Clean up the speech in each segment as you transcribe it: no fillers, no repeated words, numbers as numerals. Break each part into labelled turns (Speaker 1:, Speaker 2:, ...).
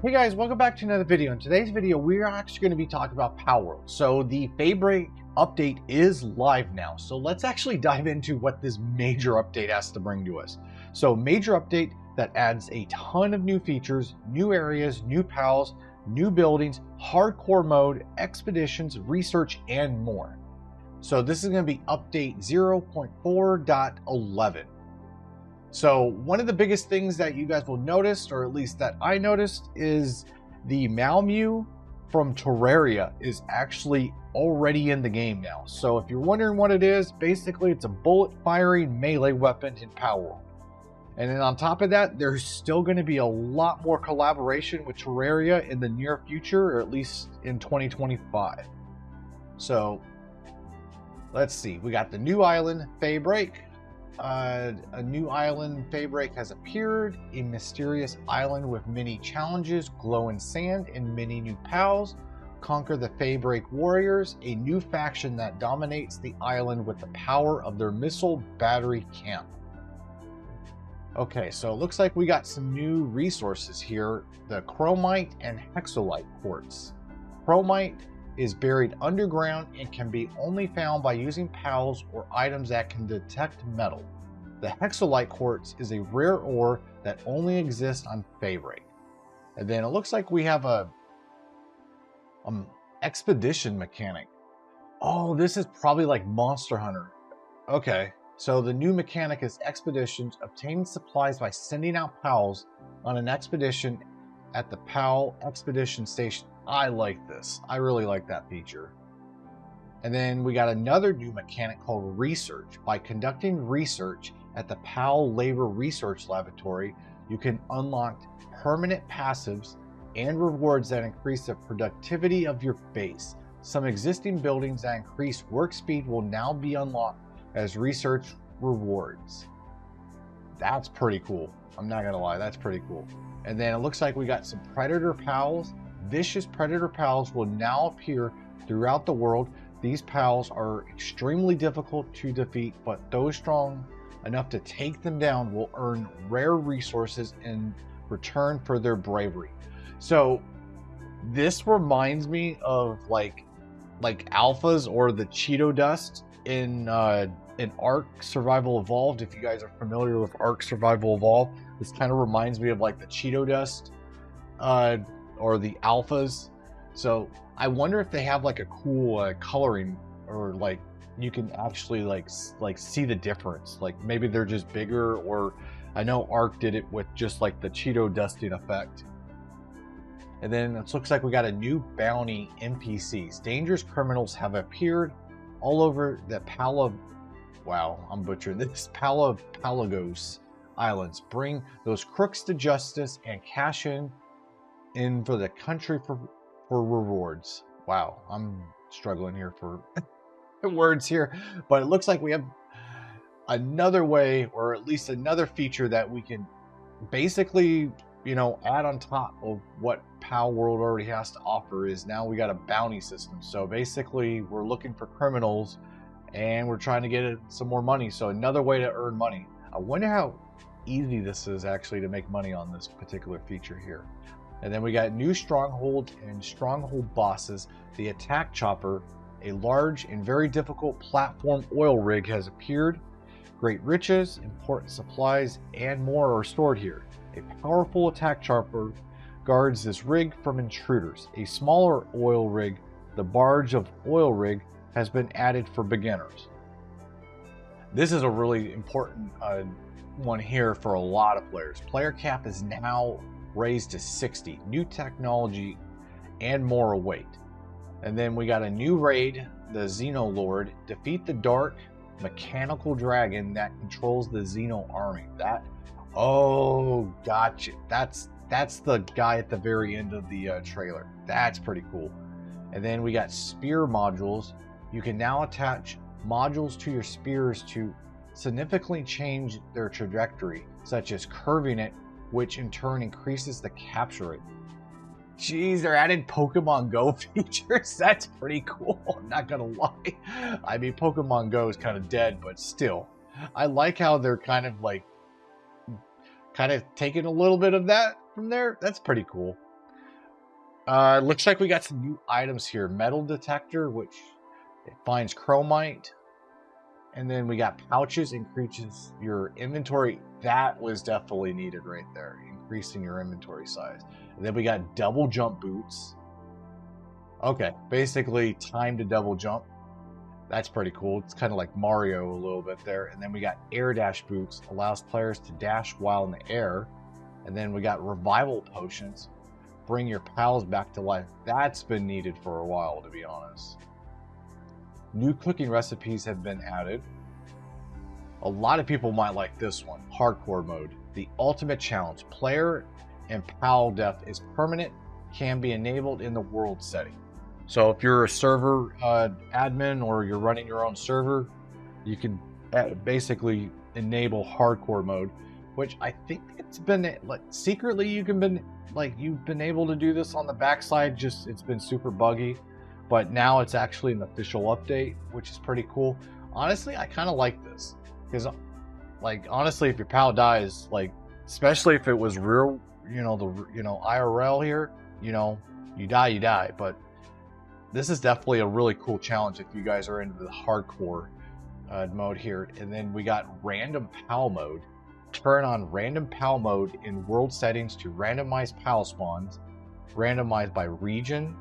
Speaker 1: Hey guys, welcome back to another video. In today's video, we're actually going to be talking about Palworld. So the Feybreak update is live now. So let's actually dive into what this major update has to bring to us. So major update that adds a ton of new features, new areas, new pals, new buildings, hardcore mode, expeditions, research, and more. So this is going to be update 0.4.11. So one of the biggest things that you guys will notice, or at least that I noticed, is the Malmew from Terraria is actually already in the game now. So if you're wondering what it is, basically it's a bullet firing melee weapon in Palworld. And then on top of that, there's still going to be a lot more collaboration with Terraria in the near future, or at least in 2025. So let's see, we got the new island, Feybreak. A new island, Feybreak, has appeared. A mysterious island with many challenges, glowing sand, and many new pals. Conquer the Feybreak warriors, a new faction that dominates the island with the power of their missile battery camp. Okay, so it looks like we got some new resources here. The chromite and hexolite quartz. Chromite is buried underground and can be only found by using pals or items that can detect metal. The hexolite quartz is a rare ore that only exists on Feybreak. And then it looks like we have a expedition mechanic. Oh, this is probably like Monster Hunter. Okay, so the new mechanic is expeditions, obtaining supplies by sending out pals on an expedition at the PAL expedition station. I like this. I really like that feature. And then we got another new mechanic called research. By conducting research at the PAL Labor Research Laboratory, you can unlock permanent passives and rewards that increase the productivity of your base. Some existing buildings that increase work speed will now be unlocked as research rewards. That's pretty cool. I'm not gonna lie, that's pretty cool. And then it looks like we got some predator pals. Vicious predator pals will now appear throughout the world. These pals are extremely difficult to defeat, but those strong enough to take them down will earn rare resources in return for their bravery. So this reminds me of like alphas or the Cheeto dust in Ark Survival Evolved. If you guys are familiar with Ark Survival Evolved, this kind of reminds me of like the Cheeto dust or the alphas. So I wonder if they have like a cool coloring, or like you can actually like see the difference. Like maybe they're just bigger, or I know Ark did it with just like the Cheeto dusting effect. And then it looks like we got a new bounty NPCs. Dangerous criminals have appeared all over the Palagos Islands. Bring those crooks to justice and cash in for the country for rewards. Wow, I'm struggling here for words here, but it looks like we have another way, or at least another feature that we can basically, you know, add on top of what Palworld already has to offer. Is now we got a bounty system. So basically we're looking for criminals and we're trying to get some more money. So another way to earn money. I wonder how easy this is actually to make money on this particular feature here. And then we got new stronghold and stronghold bosses. The attack chopper, a large and very difficult platform oil rig, has appeared. Great riches, important supplies, and more are stored here. A powerful attack chopper guards this rig from intruders. A smaller oil rig, the barge of oil rig, has been added for beginners. This is a really important one here for a lot of players. Player cap is now raised to 60. New technology and more await. And then we got a new raid, the Xenolord. Defeat the dark mechanical dragon that controls the Xeno army. Oh, gotcha. That's the guy at the very end of the trailer. That's pretty cool. And then we got spear modules. You can now attach modules to your spears to significantly change their trajectory, such as curving it, which in turn increases the capture rate. Jeez, they're adding Pokemon Go features. That's pretty cool. I'm not gonna lie. I mean, Pokemon Go is kind of dead, but still, I like how they're kind of taking a little bit of that from there. That's pretty cool. Looks like we got some new items here. Metal detector, which it finds chromite. And then we got pouches, increases your inventory. That was definitely needed right there, increasing your inventory size. And then we got double jump boots. Okay, basically time to double jump. That's pretty cool. It's kind of like Mario a little bit there. And then we got air dash boots, allows players to dash while in the air. And then we got revival potions, bring your pals back to life. That's been needed for a while, to be honest. New cooking recipes have been added. A lot of people might like this one, hardcore mode. The ultimate challenge. Player and pal death is permanent, can be enabled in the world setting. So if you're a server admin or you're running your own server, you can basically enable hardcore mode, which I think it's been like secretly you've been able to do this on the backside. Just it's been super buggy, but now it's actually an official update, which is pretty cool. Honestly, I kind of like this because, like, honestly, if your pal dies, like, especially if it was real, IRL here, you die, but this is definitely a really cool challenge if you guys are into the hardcore mode here. And then we got random pal mode. Turn on random pal mode in world settings to randomize pal spawns, randomized by region,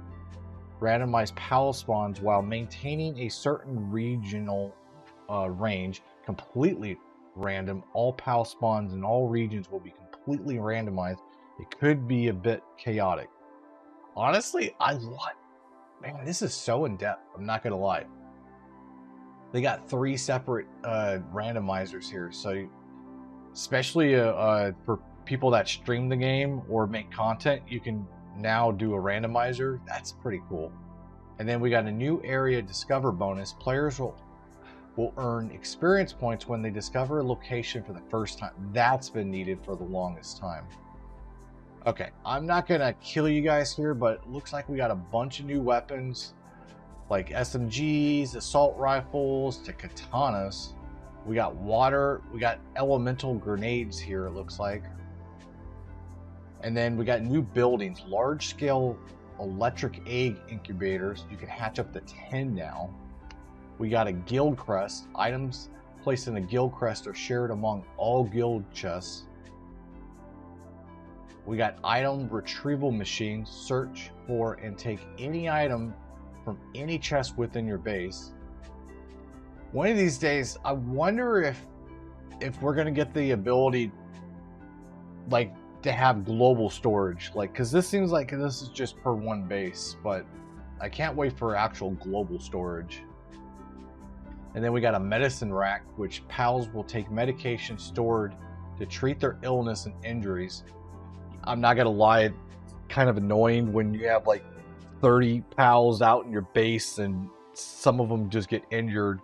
Speaker 1: randomize pal spawns while maintaining a certain regional range, completely random. All pal spawns in all regions will be completely randomized. It could be a bit chaotic. Honestly, man, this is so in-depth. I'm not gonna lie. They got 3 separate randomizers here, so especially for people that stream the game or make content, you can now do a randomizer. That's pretty cool. And then we got a new area discover bonus. Players will earn experience points when they discover a location for the first time. That's been needed for the longest time. Okay, I'm not gonna kill you guys here, but it looks like we got a bunch of new weapons, like SMGs, assault rifles, to katanas. We got water, we got elemental grenades here, it looks like. And then we got new buildings, large-scale electric egg incubators. You can hatch up to 10 now. We got a guild crest. Items placed in a guild crest are shared among all guild chests. We got item retrieval machines. Search for and take any item from any chest within your base. One of these days, I wonder if we're gonna get the ability, like, to have global storage, like, because this seems like this is just per one base, but I can't wait for actual global storage. And then we got a medicine rack, which pals will take medication stored to treat their illness and injuries. I'm not gonna lie, it's kind of annoying when you have like 30 pals out in your base and some of them just get injured.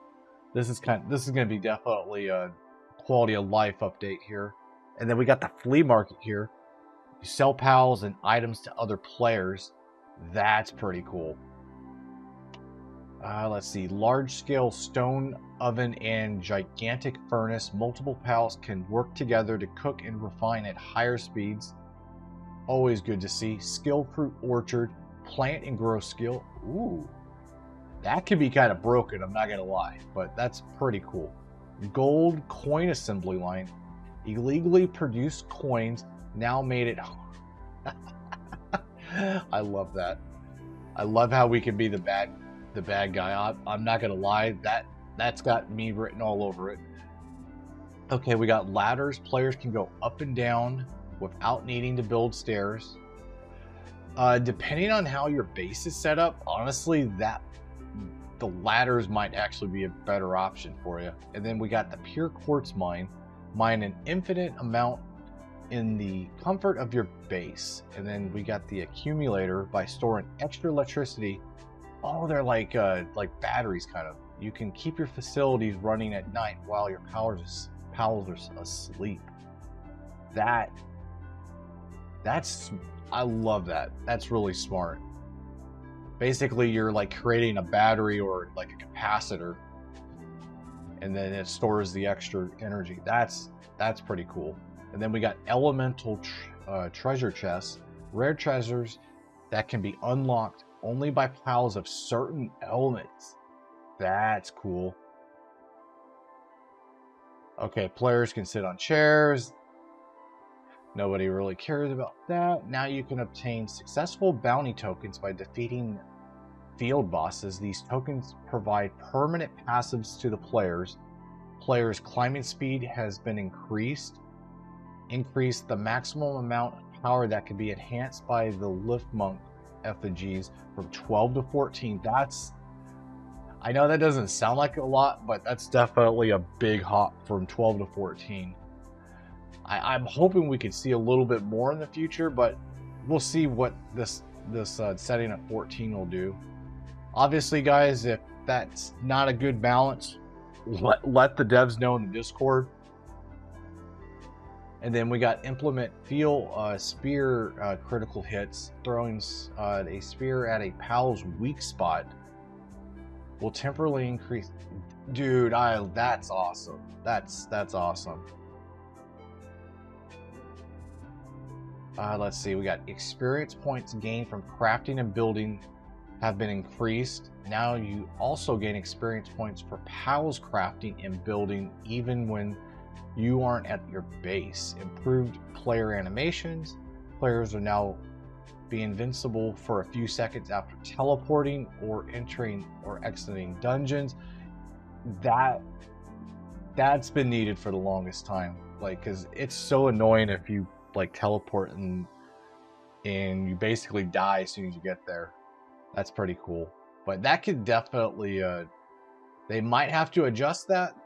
Speaker 1: This is gonna be definitely a quality of life update here. And then we got the flea market here. You sell pals and items to other players. That's pretty cool. Let's see. Large-scale stone oven and gigantic furnace. Multiple pals can work together to cook and refine at higher speeds. Always good to see. Skill fruit orchard. Plant and grow skill. Ooh. That could be kind of broken, I'm not going to lie. But that's pretty cool. Gold coin assembly line. Illegally produced coins now made it home. I love that. I love how we can be the bad guy. I'm not gonna lie, that's got me written all over it. Okay, we got ladders. Players can go up and down without needing to build stairs. Depending on how your base is set up, honestly, the ladders might actually be a better option for you. And then we got the pure quartz mine. Mine an infinite amount in the comfort of your base. And then we got the accumulator. By storing extra electricity. Oh, they're like batteries, kind of. You can keep your facilities running at night while your pals are asleep. I love that. That's really smart. Basically, you're like creating a battery or like a capacitor, and then it stores the extra energy. That's pretty cool. And then we got elemental treasure chests. Rare treasures that can be unlocked only by pals of certain elements. That's cool. Okay, players can sit on chairs. Nobody really cares about that. Now you can obtain successful bounty tokens by defeating field bosses. These tokens provide permanent passives to the players. Players' climbing speed has been increased. The maximum amount of power that can be enhanced by the lift monk effigies from 12 to 14. I know that doesn't sound like a lot, but that's definitely a big hop from 12 to 14. I'm hoping we could see a little bit more in the future, but we'll see what this setting at 14 will do. Obviously, guys, if that's not a good balance, let the devs know in the Discord. And then we got implement feel spear critical hits, throwing a spear at a pal's weak spot will temporarily increase. Dude, that's awesome. That's awesome. Let's see, we got experience points gained from crafting and building have been increased. Now you also gain experience points for pals crafting and building even when you aren't at your base. Improved player animations. Players are now be invincible for a few seconds after teleporting or entering or exiting dungeons. That's been needed for the longest time, like, because it's so annoying if you like teleport and you basically die as soon as you get there. That's pretty cool, but that could definitely they might have to adjust that,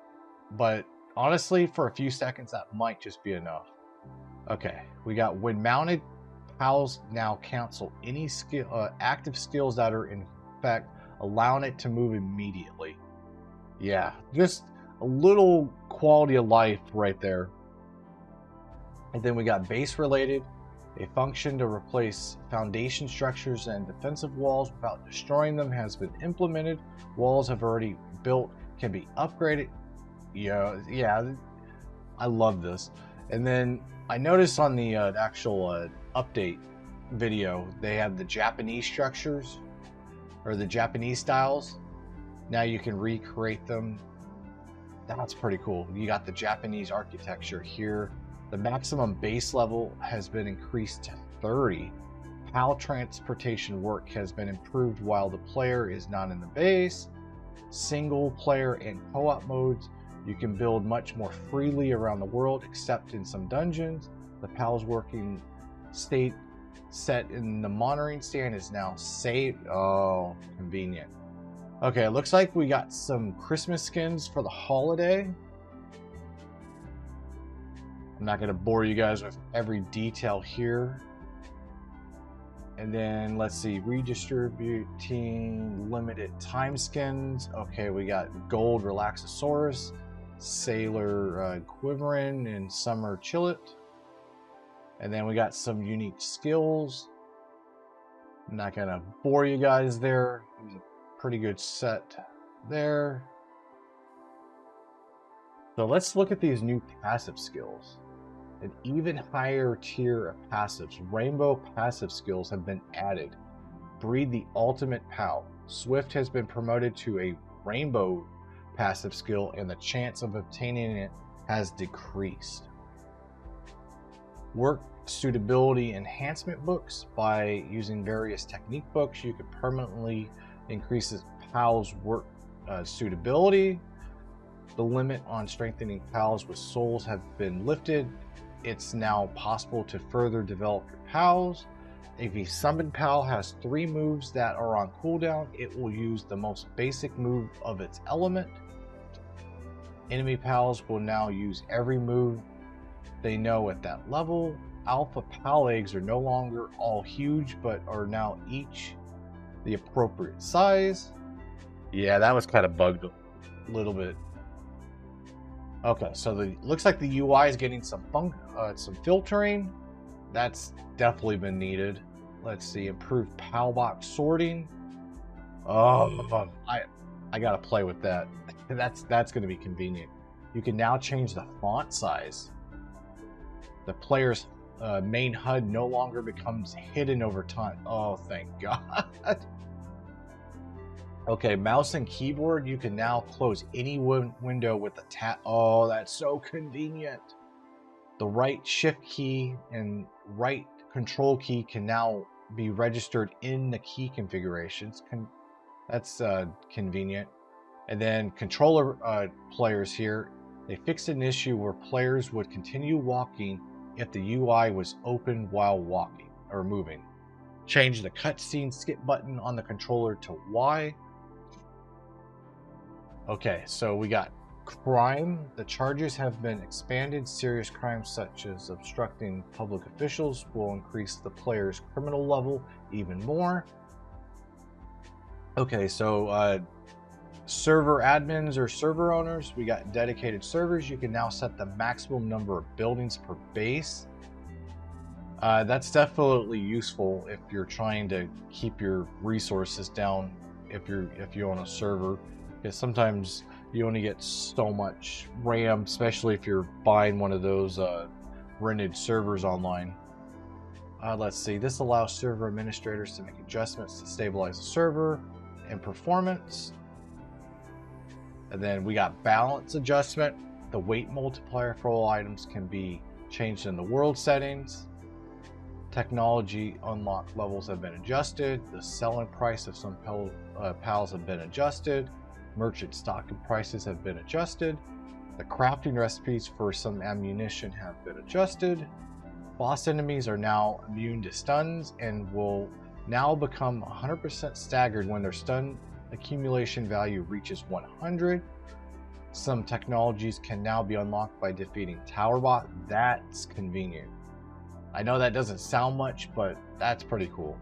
Speaker 1: but honestly for a few seconds that might just be enough. Okay, we got when mounted, pals now cancel any active skills that are in effect, allowing it to move immediately. Yeah, just a little quality of life right there. And then we got base related, a function to replace foundation structures and defensive walls without destroying them has been implemented. Walls have already built can be upgraded. Yeah, I love this. And then I noticed on the actual update video, they have the Japanese structures or the Japanese styles. Now you can recreate them. That's pretty cool. You got the Japanese architecture here. The maximum base level has been increased to 30. PAL transportation work has been improved while the player is not in the base. Single player and co-op modes, you can build much more freely around the world, except in some dungeons. The PAL's working state set in the monitoring stand is now saved. Oh, convenient. Okay, it looks like we got some Christmas skins for the holiday. I'm not going to bore you guys with every detail here. And then let's see, redistributing limited time skins. Okay, we got Gold Relaxosaurus, Sailor Quiverin, and Summer Chillet. And then we got some unique skills. I'm not going to bore you guys there. It was a pretty good set there. So let's look at these new passive skills. An even higher tier of passives, rainbow passive skills, have been added. Breed the ultimate PAL. Swift has been promoted to a rainbow passive skill, and the chance of obtaining it has decreased. Work suitability enhancement books. By using various technique books, you can permanently increase PAL's work suitability. The limit on strengthening PALs with souls have been lifted. It's now possible to further develop your PALs. If a summoned PAL has 3 moves that are on cooldown, it will use the most basic move of its element. Enemy PALs will now use every move they know at that level. Alpha PAL eggs are no longer all huge, but are now each the appropriate size. Yeah, that was kind of bugged a little bit. Okay, so looks like the UI is getting some filtering. That's definitely been needed. Let's see, improved PAL box sorting. Oh, I gotta play with that. That's going to be convenient. You can now change the font size. The player's main HUD no longer becomes hidden over time. Oh, thank God. Okay, mouse and keyboard, you can now close any window with a tap. Oh, that's so convenient. The right shift key and right control key can now be registered in the key configurations. That's convenient. And then controller players here, they fixed an issue where players would continue walking if the UI was open while walking or moving. Change the cutscene skip button on the controller to Y. Okay, so we got crime. The charges have been expanded. Serious crimes such as obstructing public officials will increase the player's criminal level even more. Okay, so server admins or server owners, we got dedicated servers. You can now set the maximum number of buildings per base. That's definitely useful if you're trying to keep your resources down if you own a server, because sometimes you only get so much RAM, especially if you're buying one of those rented servers online. Let's see, this allows server administrators to make adjustments to stabilize the server and performance. And then we got balance adjustment. The weight multiplier for all items can be changed in the world settings. Technology unlock levels have been adjusted. The selling price of some pals have been adjusted. Merchant stocking prices have been adjusted. The crafting recipes for some ammunition have been adjusted. Boss enemies are now immune to stuns and will now become 100% staggered when their stun accumulation value reaches 100. Some technologies can now be unlocked by defeating Towerbot. That's convenient. I know that doesn't sound much, but that's pretty cool.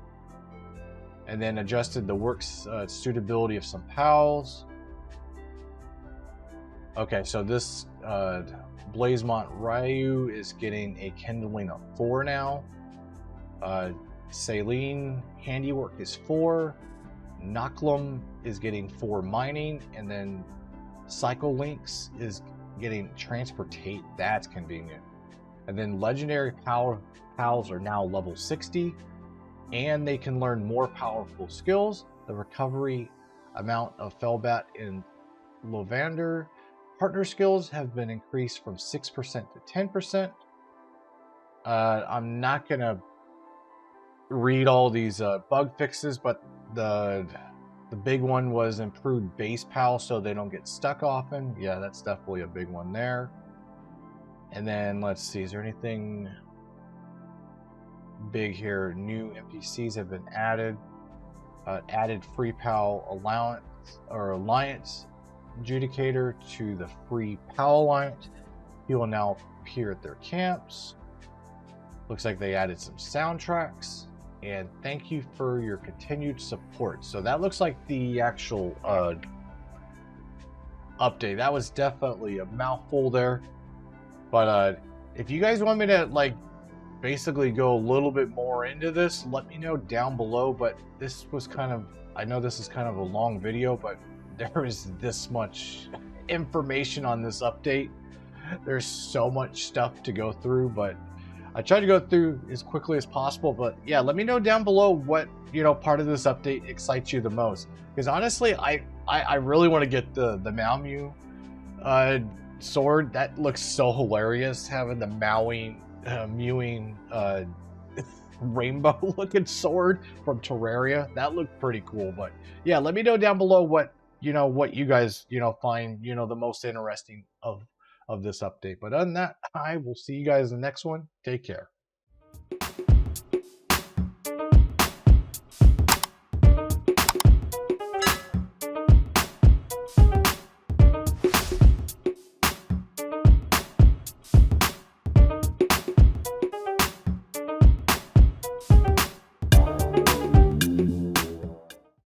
Speaker 1: And then adjusted the work's suitability of some pals. Okay, so this Blazemont Ryu is getting a kindling of 4 now. Saline Handiwork is 4. Naklum is getting 4 mining, and then Psycholinks is getting Transportate. That's convenient. And then Legendary Pals are now level 60, and they can learn more powerful skills. The recovery amount of Felbat and Lovander partner skills have been increased from 6% to 10%. I'm not going to read all these bug fixes, but the big one was improved base pal so they don't get stuck often. Yeah, that's definitely a big one there. And then let's see, is there anything big here? New NPCs have been added. Added free pal alliance adjudicator to the free pal alliance. He will now appear at their camps. Looks like they added some soundtracks. And thank you for your continued support. So that looks like the actual update. That was definitely a mouthful there. But if you guys want me to basically go a little bit more into this, let me know down below. But this was kind of, I know this is kind of a long video, but there is this much information on this update. There's so much stuff to go through, but I tried to go through as quickly as possible. But yeah, let me know down below what part of this update excites you the most, because honestly I really want to get the Mau Mew sword. That looks so hilarious, having the mewing rainbow looking sword from Terraria. That looked pretty cool. But yeah, let me know down below what you guys find the most interesting of this update. But other than that, I will see you guys in the next one. Take care.